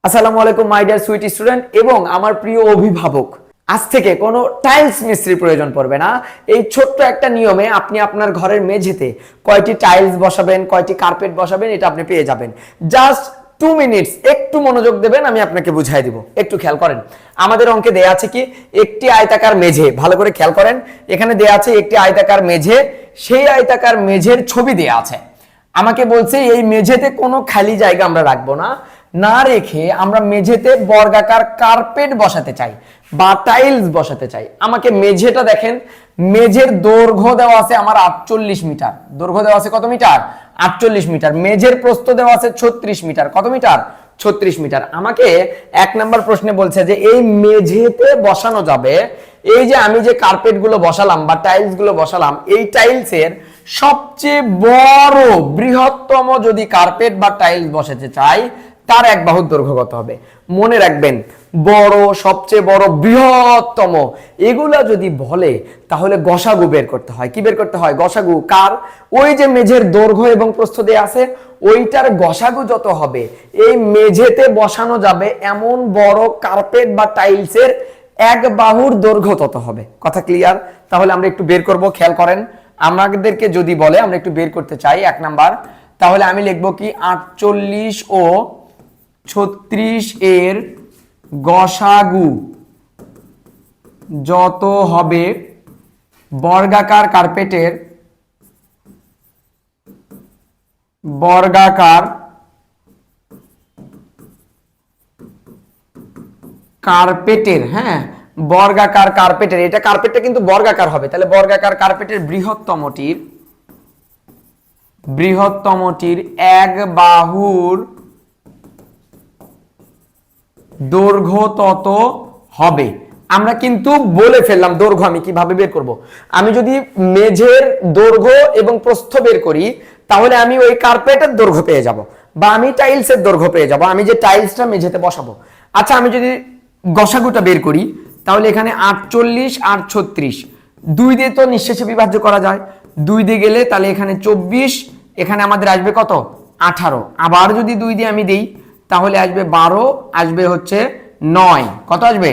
আসসালামু আলাইকুম my dear sweet student এবং আমার প্রিয় অভিভাবক। আজ থেকে কোনো টাইলস মিস্ত্রির প্রয়োজন পড়বে না। এই ছোট্ট একটা নিয়মে আপনি আপনার ঘরের মেঝেতে কয়টি টাইলস বসাবেন, কয়টি কার্পেট বসাবেন, এটা আপনি পেয়ে যাবেন। জাস্ট 2 মিনিটস একটু মনোযোগ দেবেন, আমি আপনাকে বুঝাই দিব। একটু খেয়াল করেন, আমাদের অঙ্কে দেয়া আছে কি একটি আয়তাকার মেঝে। ভালো করে খেয়াল করেন, এখানে দেয়া আছে একটি আয়তাকার মেঝে, সেই আয়তাকার মেঝের ছবি দেয়া আছে। আমাকে বলছে এই মেঝেতে কোনো খালি জায়গা আমরা রাখবো না, না রেখে আমরা মেঝেতে বর্গাকার কার্পেট বসাতে চাই বা টাইলস বসাতে চাই। আমাকে মেঝেটা দেখেন, মেঝের দৈর্ঘ্য দেওয়া আছে আমার 48 মিটার। দৈর্ঘ্য দেওয়া আছে কত মিটার? 48 মিটার। মেঝের প্রস্থ দেওয়া আছে 36 মিটার। কত মিটার? 36 মিটার। আমাকে 1 নম্বর প্রশ্নে বলছে যে এই মেঝেতে বসানো যাবে, এই যে আমি যে কার্পেট গুলো বসালাম বা টাইলস গুলো বসালাম, এই টাইলসের সবচেয়ে বড় বৃহত্তম যদি কার্পেট বা টাইলস বসাতে চাই, তার এক বাহুর দৈর্ঘ্য কত হবে? মনে রাখবেন, বড়, সবচেয়ে বড়, বৃহত্তম, এগুলা যদি বলে তাহলে গসাগু বের করতে হয়। কি বের করতে হয়? গসাগু। কার? ওই যে মেঝের দৈর্ঘ্য এবং প্রস্থ দেয়া আছে, ওইটার গসাগু যত হবে এই মেঝেতে বসানো যাবে এমন বড় কার্পেট বা টাইলসের এক বাহুর দৈর্ঘ্য তত হবে। কথা ক্লিয়ার? তাহলে আমরা একটু বের করব। খেয়াল করেন, আমাদেরকে যদি বলে আমরা একটু বের করতে চাই 1 নাম্বার, তাহলে আমি লিখবো কি 48 ও 36 এর গসাগু যত হবে বর্গাকার কার্পেটের হ্যাঁ, বর্গাকার কার্পেটের, এটা কার্পেটটা কিন্তু বর্গাকার হবে, তাহলে বর্গাকার কার্পেটের বৃহত্তমটির এক বাহুর দৈর্ঘ্য তত হবে। আমরা কিন্তু বলে ফেললাম দৈর্ঘ্য আমি কিভাবে বের করব। আমি যদি মেঝের দৈর্ঘ্য এবং প্রস্থ বের করি, তাহলে আমি ওই কার্পেটের দৈর্ঘ্য পেয়ে যাব বা আমি টাইলসের দৈর্ঘ্য পেয়ে যাব, আমি যে টাইলসটা মেঝেতে বসাবো। আচ্ছা, আমি যদি গসাগুটা বের করি, তাহলে এখানে 48 আর 36 2 দিয়ে তো নিঃশেষে বিভাজ্য করা যায়। 2 দিয়ে গেলে তাহলে এখানে 24, এখানে আমাদের আসবে কত? 18। আবার যদি 2 দিয়ে আমি দেই তাহলে আসবে 12, আসবে হচ্ছে 9। কত আসবে?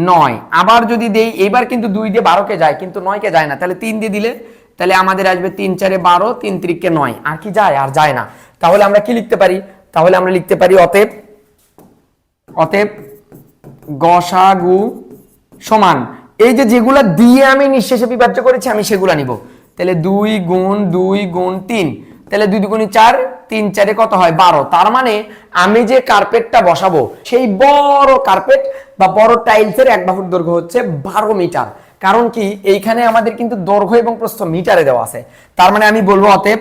9। আবার যদি দেই, এবার কিন্তু 2 দিয়ে 12 কে যায় কিন্তু 9 কে যায় না, তাহলে 3 দিয়ে দিলে তাহলে আমাদের আসবে 3 4 12, 3 3 কে 9। আর কি যায়? আর যায় না। তাহলে আমরা কি লিখতে পারি? তাহলে আমরা লিখতে পারি অতএব গসাগু সমান এই যে যেগুলা দিয়ে আমি নিঃশেষে বিভাজ্য করেছি আমি সেগুলা নিব। তাহলে 2 গুণ 2 গুণ 3, তাহলে 2 দুগুণে 4, 3 4 কত হয়? 12। তার মানে আমি যে কার্পেটটা বসাবো সেই বড় কার্পেট বা বড় টাইলসের এক বাহুর দৈর্ঘ্য হচ্ছে 12 মিটার। কারণ কি এইখানে আমাদের কিন্তু দৈর্ঘ্য এবং প্রস্থ মিটারে দেওয়া আছে। তার মানে আমি বলবো অতএব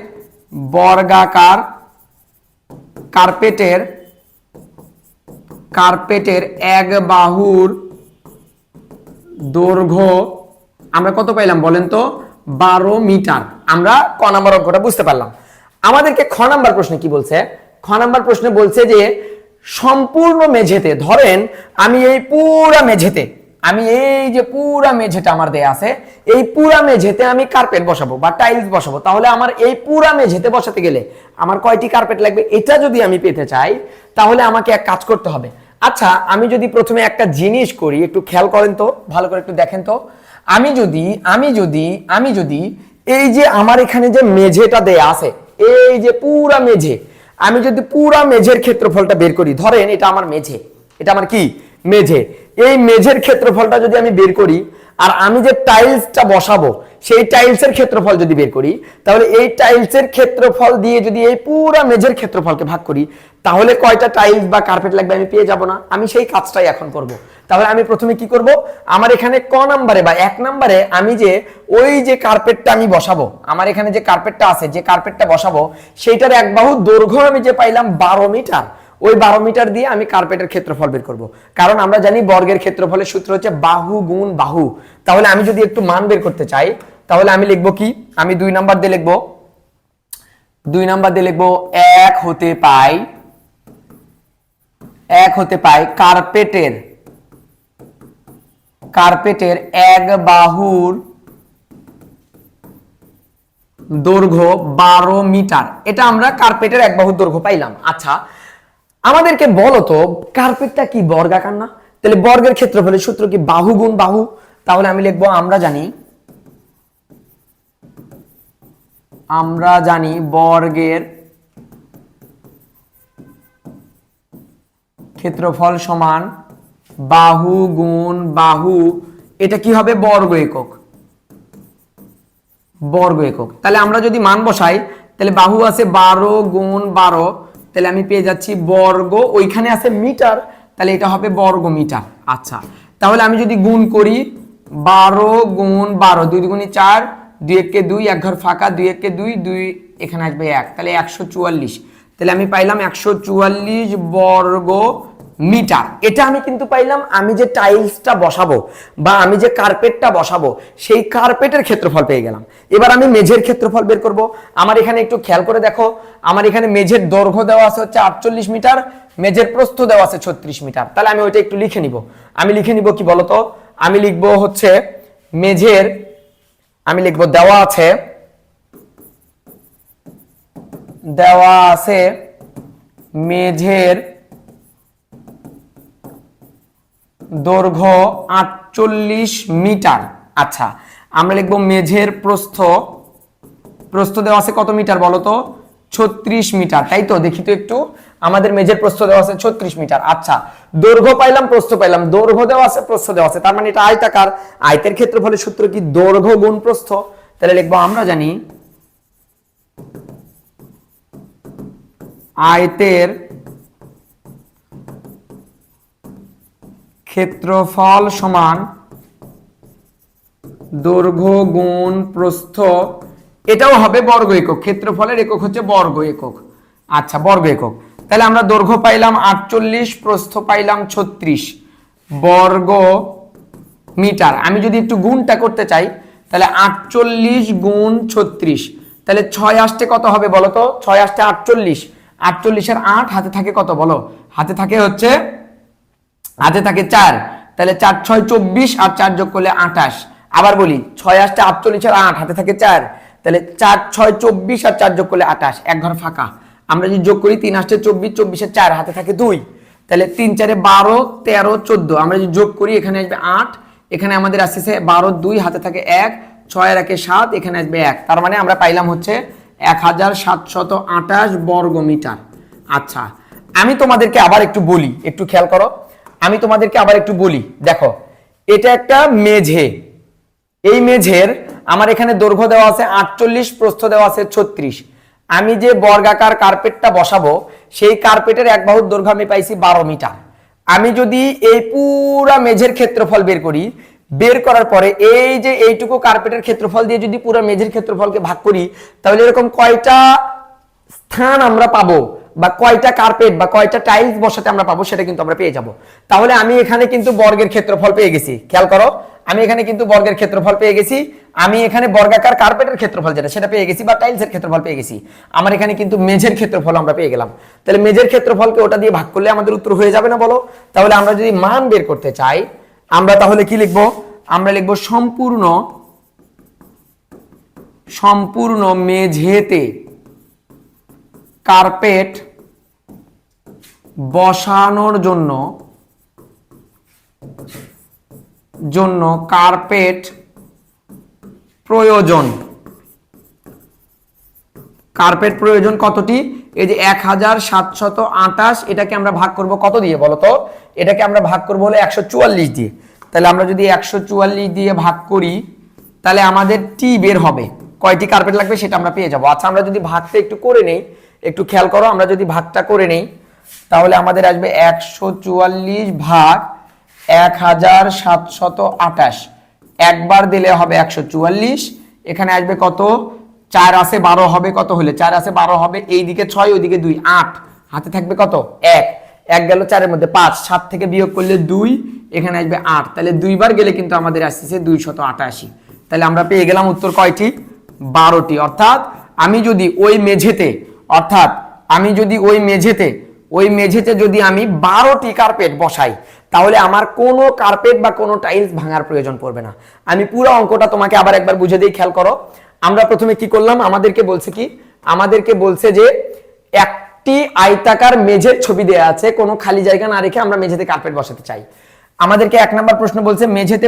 বর্গাকার কার্পেটের এক বাহুর দৈর্ঘ্য আমরা কত পাইলাম বলেন তো? 12 মিটার। আমরা ক নাম্বার অঙ্কটা বুঝতে পারলাম। আমাদেরকে খ নাম্বার প্রশ্নে কি বলছে? খ নাম্বার প্রশ্নে বলছে যে সম্পূর্ণ মেঝেতে, ধরেন আমি এই পুরা মেঝেতে, আমি এই যে পুরা মেঝেটা আমার দেয়া আছে, এই পুরা মেঝেতে আমি কার্পেট বসাবো বা টাইলস বসাবো, তাহলে আমার এই পুরা মেঝেতে বসাতে গেলে আমার কয়টি কার্পেট লাগবে? এটা যদি আমি পেতে চাই তাহলে আমাকে এক কাজ করতে হবে। আচ্ছা, আমি যদি প্রথমে একটা জিনিস করি, একটু খেয়াল করেন তো, ভালো করে একটু দেখেন তো। আমি যদি এই যে আমার এখানে যে মেঝেটা দেয়া আছে, এই যে পুরা মেঝে, আমি যদি পুরা মেঝের ক্ষেত্রফলটা বের করি, ধরেন এটা আমার মেঝে, এটা আমার কি? মেঝে। এই মেঝের ক্ষেত্রফলটা যদি আমি বের করি আর আমি যে টাইলসটা বসাবো সেই টাইলসের ক্ষেত্রফল যদি বের করি, তাহলে এই টাইলসের ক্ষেত্রফল দিয়ে যদি এই পুরা মেঝের ক্ষেত্রফলকে ভাগ করি, তাহলে কয়টা টাইলস বা কার্পেট লাগবে আমি পেয়ে যাব না? আমি সেই কাজটাই এখন করব। তাহলে আমি প্রথমে কি করব? আমার এখানে ক নাম্বারে বা 1 নাম্বারে আমি যে ওই যে কার্পেটটা আমি বসাবো, আমার এখানে যে কার্পেটটা আছে, যে কার্পেটটা বসাবো সেইটার এক বাহু দৈর্ঘ্য আমি যে পাইলাম 12 মিটার, ওই 12 মিটার দিয়ে আমি কার্পেটের ক্ষেত্রফল বের করব। কারণ আমরা জানি বর্গের ক্ষেত্রফলের সূত্র হচ্ছে বাহু গুণ বাহু। তাহলে আমি যদি একটু মান বের করতে চাই, তাহলে আমি লিখবো কি? আমি 2 নাম্বার দিয়ে লিখবো 1 হতে পাই কার্পেটের এক বাহুর দৈর্ঘ্য 12 মিটার। এটা আমরা কার্পেটের এক বাহুর দৈর্ঘ্য পাইলাম। আচ্ছা, আমাদেরকে বলো তো কার্পেটটা কি বর্গাকার না? তাহলে বর্গের ক্ষেত্রফলের সূত্র কি বাহু গুণ বাহু। তাহলে আমি লিখবো আমরা জানি বর্গের ক্ষেত্রফল সমান বাহু গুণ বাহু। এটা কি হবে? বর্গ একক। বর্গ একক। তাহলে আমরা যদি মান বসাই তাহলে বাহু আছে 12 গুণ 12, তাহলে আমি পেয়ে যাচ্ছি বর্গ, ওইখানে আছে মিটার, তাহলে এটা হবে বর্গ মিটার। আচ্ছা, তাহলে আমি যদি গুণ করি 12 গুণ 12, 2 দুগুণে 4, 2 একে 2, এক ঘর ফাঁকা, 2 একে 2, 2 এখানে আসবে 1, তাহলে 144। তাহলে আমি পাইলাম 144 বর্গ মিটার। এটা আমি কিন্তু পাইলাম আমি যে টাইলসটা বসাবো বা আমি যে কার্পেটটা বসাবো সেই কার্পেটের ক্ষেত্রফল পেয়ে গেলাম। এবার আমি মেঝের ক্ষেত্রফল বের করব। আমার এখানে একটু খেয়াল করে দেখো, আমার এখানে মেঝের দৈর্ঘ্য দেওয়া আছে হচ্ছে 48 মিটার, মেঝের প্রস্থ দেওয়া আছে 36 মিটার। তাহলে আমি ওইটা একটু লিখে নিব। আমি লিখে নিব কি বলতো, আমি লিখবো হচ্ছে মেঝের, আমি লিখবো দেওয়া আছে মেঝের দৈর্ঘ্য 48 মিটার। আচ্ছা, আমরা লিখবো মেঝের প্রস্থ দেওয়া আছে কত মিটার বলতো? 36 মিটার, তাই তো? দেখি তো একটু, আমাদের মেঝের প্রস্থ দেওয়া আছে 36 মিটার। আচ্ছা, দৈর্ঘ্য পাইলাম, প্রস্থ পাইলাম, দৈর্ঘ্য দেওয়া আছে, প্রস্থ দেওয়া আছে, তার মানে এটা আয়তাকার। আয়তের ক্ষেত্রফলের সূত্র কি? দৈর্ঘ্য গুণ প্রস্থ। তাহলে লিখবো আমরা জানি আয়তের ক্ষেত্রফল সমান দৈর্ঘ্য গুণ প্রস্থ। এটাও হবে বর্গ একক, ক্ষেত্রফলের একক হচ্ছে বর্গ একক। আচ্ছা, বর্গ একক। তাহলে আমরা দৈর্ঘ্য পাইলাম 48, প্রস্থ পাইলাম 36 বর্গ মিটার। আমি যদি একটু গুণটা করতে চাই তাহলে 48 গুণ 36, তাহলে 6 আসতে কত হবে বলো তো? 6 আসতে 48, 48 এর 8, হাতে থাকে কত বলো? হাতে থাকে 4, তাহলে 4 6 24, আর 4 যোগ করলে 28। আবার বলি, 6 আসতে 48 আর 8, হাতে থাকে 4, তাহলে 4 6 24, আর 4 যোগ করলে 28, এক ঘর ফাঁকা। আমরা যদি যোগ করি 3 আসতে 24, 24 এর 4, হাতে থাকে 2, তাহলে 3 4 12 13 14। আমরা যদি যোগ করি এখানে আসবে 8, এখানে আমাদের আসছে 12 2, হাতে থাকে 1, 6 এর 1 7, এখানে আসবে 1, তার মানে আমরা পাইলাম হচ্ছে 1728 বর্গ মিটার। আচ্ছা, আমি তোমাদেরকে আবার একটু বলি, একটু খেয়াল করো, আমি তোমাদেরকে আবার একটু বলি, দেখো এটা একটা মেঝে, এই মেঝের আমার এখানে দৈর্ঘ্য দেওয়া আছে 48, প্রস্থ দেওয়া আছে 36। আমি যে বর্গাকার কার্পেটটা বসাবো সেই কার্পেটের এক বাহুর দৈর্ঘ্য আমি পাইছি 12 মিটার। আমি যদি এই পুরা মেঝের ক্ষেত্রফল বের করি, বের করার পরে এই যে এইটুকু কার্পেটের ক্ষেত্রফল দিয়ে যদি পুরো মেঝের ক্ষেত্রফলকে ভাগ করি, তাহলে এরকম কয়টা স্থান আমরা পাবো বা কয়টা কার্পেট বা কয়টা টাইলস বসাতে আমরা পাবো সেটা কিন্তু আমরা পেয়ে যাব। তাহলে আমি এখানে কিন্তু বর্গের ক্ষেত্রফল পেয়ে গেছি। খেয়াল করো, আমি এখানে কিন্তু বর্গের ক্ষেত্রফল পেয়ে গেছি, আমি এখানে বর্গাকার কার্পেটের ক্ষেত্রফল যেটা সেটা পেয়ে গেছি, বা টাইলসের ক্ষেত্রফল পেয়ে গেছি। আমার এখানে কিন্তু মেঝের ক্ষেত্রফল আমরা পেয়ে গেলাম। তাহলে মেঝের ক্ষেত্রফলকে ওটা দিয়ে ভাগ করলে আমাদের উত্তর হয়ে যাবে না বলো? তাহলে আমরা যদি মান বের করতে চাই, আমরা তাহলে কি লিখবো? আমরা লিখবো সম্পূর্ণ মেঝেতে কার্পেট বসানোর জন্য কার্পেট প্রয়োজন। কার্পেট প্রয়োজন কতটি? এই যে 1728, এটাকে আমরা ভাগ করব কত দিয়ে বলো তো? এটাকে আমরা ভাগ করব হলো 144 দিয়ে। তাহলে আমরা যদি 144 দিয়ে ভাগ করি তাহলে আমাদের টি বের হবে, কয়টি কার্পেট লাগবে সেটা আমরা পেয়ে যাব। আচ্ছা, আমরা যদি ভাগটা একটু করে নেই, একটু খেয়াল করো, আমরা যদি ভাগটা করে নেই তাহলে আমাদের আসবে 144 ভাগ 1728, একবার দিলে হবে 144, এখানে আসবে কত? 4 আছে 12 হবে কত হলে? 4 আছে 12 হবে, এইদিকে 6 ওইদিকে 2, 8, হাতে থাকবে কত? 1 গেল 4 এর মধ্যে 5, 7 থেকে বিয়োগ করলে 2, এখানে আসবে 8, তাহলে 2 বার গেলে কিন্তু আমাদের আসছে 288। তাহলে আমরা পেয়ে গেলাম উত্তর কয়টি? 12টি। অর্থাৎ আমি যদি ওই মেঝেতে যদি আমি 12টি কার্পেট বসাই তাহলে আমার কোনো কার্পেট বা কোনো টাইলস ভাঙার প্রয়োজন পড়বে না। আমি পুরো অঙ্কটা তোমাকে আবার একবার বুঝে দিই, খেয়াল করো। আমরা প্রথমে কি করলাম? আমাদেরকে বলছে যে একটি আয়তাকার মেঝের ছবি দেয়া আছে, কোনো খালি জায়গা না রেখে আমরা মেঝেতে কার্পেট বসাতে চাই। আমাদেরকে 1 নম্বর প্রশ্ন বলছে মেঝেতে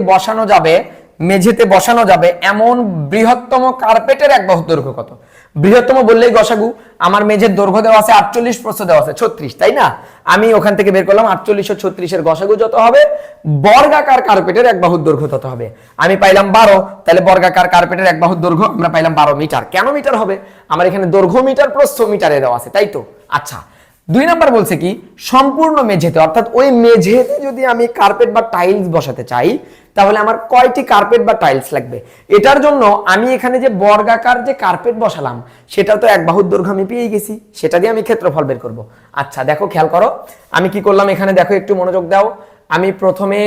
বসানো যাবে এমন বৃহত্তম কার্পেটের এক বাহুর দৈর্ঘ্য কত। বৃহত্তম বললেই গসাগু, আমার মেঝের দৈর্ঘ্য দেওয়া আছে 48, প্রস্থ দেওয়া আছে 36, তাই না? আমি ওখান থেকে বের করলাম 48 ও 36 এর গসাগু যত হবে বর্গাকার কার্পেটের এক বাহুর দৈর্ঘ্য তত হবে। আমি পাইলাম 12, তাহলে বর্গাকার কার্পেটের এক বাহুর দৈর্ঘ্য আমরা পাইলাম 12 মিটার। কেন মিটার হবে? আমার এখানে দৈর্ঘ্য মিটার, প্রস্থ মিটারে দেওয়া আছে, তাই তো? আচ্ছা, 2 নাম্বার বলছে কি সম্পূর্ণ মেঝেতে, অর্থাৎ ওই মেঝেতে যদি আমি কার্পেট বা টাইলস বসাতে চাই তাহলে আমার কয়টি কার্পেট বা টাইলস লাগবে। এটার জন্য আমি এখানে যে বর্গাকার যে কার্পেট বসালাম সেটা তো এক বাহুর দৈর্ঘ্য আমি পেয়ে গেছি, সেটা দিয়ে আমি ক্ষেত্রফল বের করব। আচ্ছা দেখো, খেয়াল করো আমি কি করলাম এখানে, দেখো একটু মনোযোগ দাও। আমি প্রথমে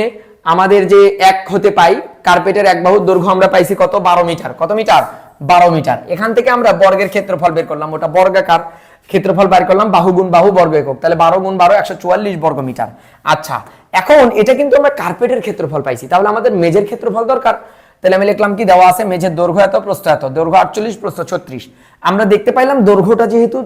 আমাদের যে এক হতে পাই কার্পেটের এক বাহুর দৈর্ঘ্য আমরা পাইছি কত, 12 মিটার। কত মিটার? 12 মিটার। এখান থেকে আমরা বর্গের ক্ষেত্রফল বের করলাম, ওটা বর্গাকার ক্ষেত্রফল বের করলাম, বাহু গুণ বাহু বর্গ একক, তাহলে 12 গুণ 12 144 বর্গ মিটার। আচ্ছা, এখন এটা কিন্তু আমরা কার্পেটের ক্ষেত্রফল পাইছি, তাহলে আমাদের মেঝের ক্ষেত্রফল দরকার। তাহলে আমি লিখলাম কি, দেওয়া আছে মেঝের দৈর্ঘ্য এত, প্রস্থ এত, দৈর্ঘ্য 48, প্রস্থ 36। আমরা দেখতে পাইলাম দৈর্ঘ্যটা যেহেতু,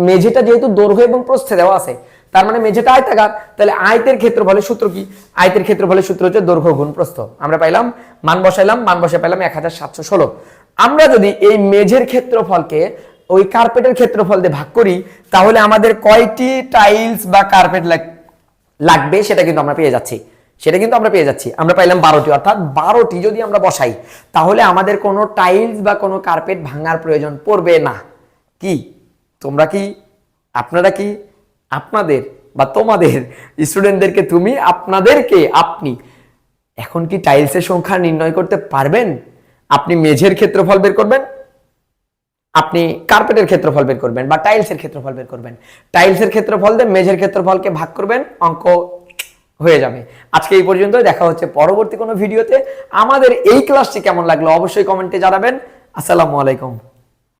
মেঝেটা যেহেতু দৈর্ঘ্য এবং প্রস্থে দেওয়া আছে, তার মানে মেঝেটা আয়তাকার, তাহলে আয়তের ক্ষেত্রফলের সূত্র কি? আয়তের ক্ষেত্রফলের সূত্র হচ্ছে দৈর্ঘ্য গুণ প্রস্থ। আমরা পাইলাম, মান বসাইলাম, মান বসে পাইলাম 1716। আমরা যদি এই মেঝের ক্ষেত্রফলকে ওই কার্পেটের ক্ষেত্রফল দিয়ে ভাগ করি তাহলে আমাদের কয়টি টাইলস বা কার্পেট লাগবে সেটা কিন্তু আমরা পেয়ে যাচ্ছি। আমরা পাইলাম 12টি, অর্থাৎ 12টি যদি আমরা বসাই তাহলে আমাদের কোনো টাইলস বা কোনো কার্পেট ভাঙার প্রয়োজন পড়বে না। কি তোমরা কি, আপনারা কি, আপনাদের বা তোমাদের স্টুডেন্টদেরকে তুমি, আপনাদেরকে আপনি এখন কি টাইলসের সংখ্যা নির্ণয় করতে পারবেন? আপনি মেঝের ক্ষেত্রফল বের করবেন, আপনি কার্পেটের ক্ষেত্রফল বের করবেন বা টাইলসের ক্ষেত্রফল বের করবেন, টাইলসের ক্ষেত্রফল দিয়ে মেঝের ক্ষেত্রফলকে ভাগ করবেন, অঙ্ক হয়ে যাবে। আজকে এই পর্যন্ত, দেখা হচ্ছে পরবর্তী কোনো ভিডিওতে। আমাদের এই ক্লাসটি কেমন লাগলো অবশ্যই কমেন্টে জানাবেন। আসসালামু আলাইকুম।